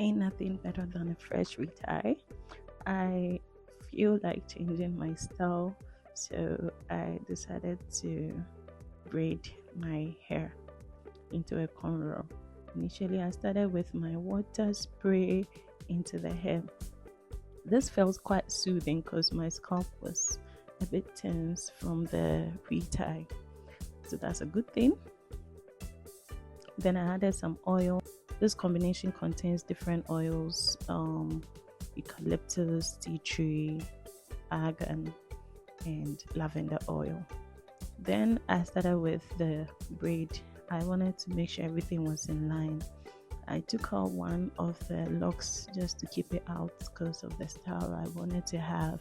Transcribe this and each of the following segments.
Ain't nothing better than a fresh retie. I feel like changing my style, so I decided to braid my hair into a cornrow. Initially, I started with my water spray into the hair. This felt quite soothing because my scalp was a bit tense from the retie, so that's a good thing. Then I added some oil. This combination contains different oils, eucalyptus, tea tree, argan, and lavender oil. Then I started with the braid. I wanted to make sure everything was in line. I took out one of the locks just to keep it out because of the style I wanted to have.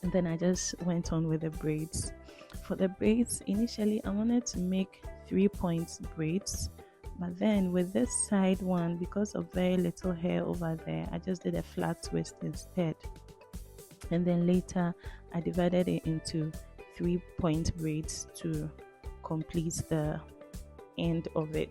And then I just went on with the braids. For the braids, initially I wanted to make 3 points braids, but then with this side one, because of very little hair over there, I just did a flat twist instead. And then later I divided it into 3 point braids to complete the end of it.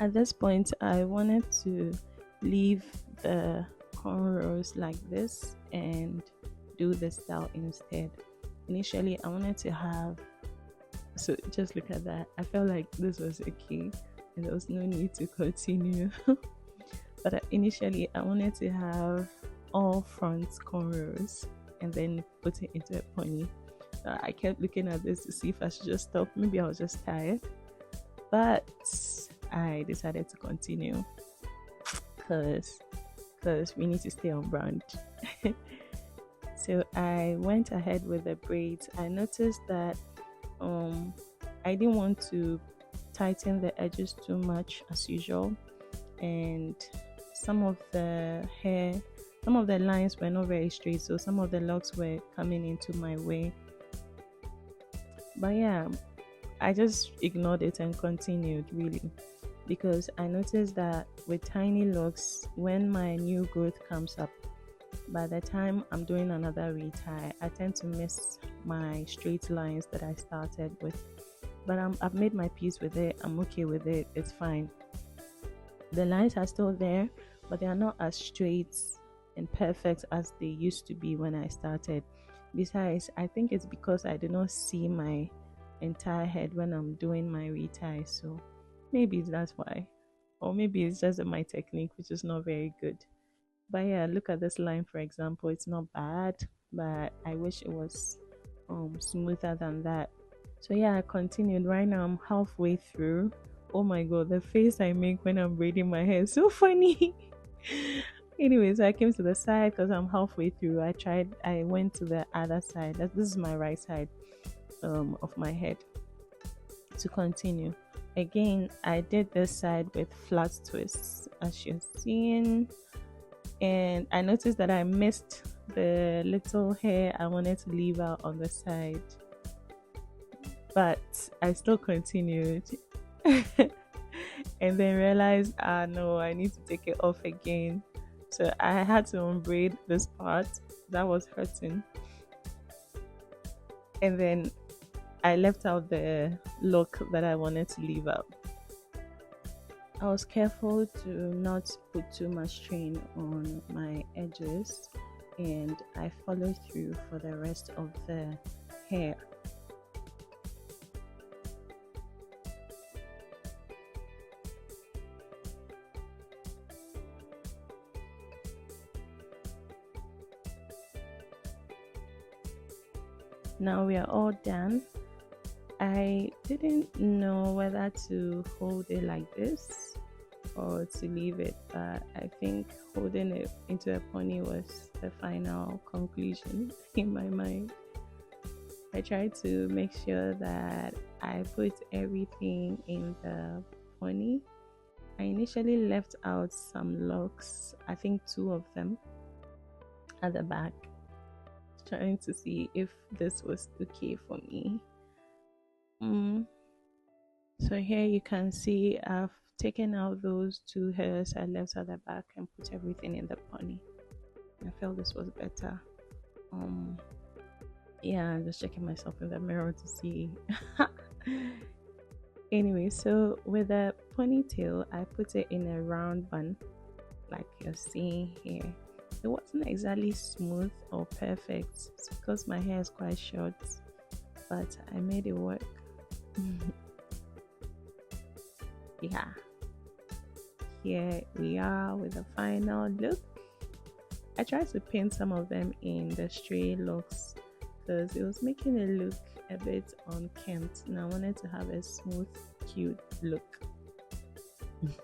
At this point, I wanted to leave the cornrows like this and do the style instead. Initially, I wanted to have, so just look at that. I felt like this was okay and there was no need to continue. But initially, I wanted to have all front cornrows and then put it into a pony. I kept looking at this to see if I should just stop. Maybe I was just tired, but I decided to continue because we need to stay on brand. So I went ahead with the braids. I noticed that um I didn't want to tighten the edges too much as usual, and some of the hair some of the lines were not very straight, so some of the locks were coming into my way. But yeah, I just ignored it and continued, really, because I noticed that with tiny locks, when my new growth comes up, by the time I'm doing another retie, I tend to miss my straight lines that I started with. But I've made my peace with it. I'm okay with it. It's fine. The lines are still there, but they are not as straight and perfect as they used to be when I started. Besides, I think it's because I do not see my entire head when I'm doing my retie, so maybe that's why. Or maybe it's just my technique, which is not very good. But yeah, look at this line, for example. It's not bad, but I wish it was smoother than that. So yeah, I continued. Right now I'm halfway through. Oh my god, the face I make when I'm braiding my hair is so funny. Anyways, I came to the side because I'm halfway through. I went to the other side. This is my right side of my head to continue. Again, I did this side with flat twists, as you're seeing, and I noticed that I missed the little hair I wanted to leave out on the side, but I still continued. And then realized, no, I need to take it off again. So I had to unbraid this part that was hurting, and then I left out the lock that I wanted to leave out. I was careful to not put too much strain on my edges, and I followed through for the rest of the hair. Now we are all done. I didn't know whether to hold it like this or to leave it, but I think holding it into a pony was the final conclusion in my mind. I tried to make sure that I put everything in the pony. I initially left out some locks, I think 2 of them at the back, trying to see if this was okay for me. So here you can see I've taken out those 2 hairs I left at the back and put everything in the pony. I felt this was better. Yeah, I'm just checking myself in the mirror to see. Anyway, so with the ponytail, I put it in a round bun like you're seeing here. It wasn't exactly smooth or perfect because my hair is quite short, but I made it work. Yeah, here we are with the final look. I tried to paint some of them in the stray locks because it was making it look a bit unkempt, and I wanted to have a smooth, cute look.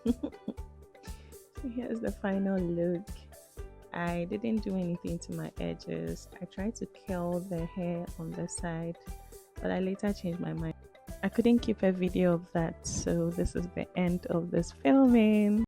So here's the final look. I didn't do anything to my edges. I tried to curl the hair on the side, but I later changed my mind. I couldn't keep a video of that, so this is the end of this filming.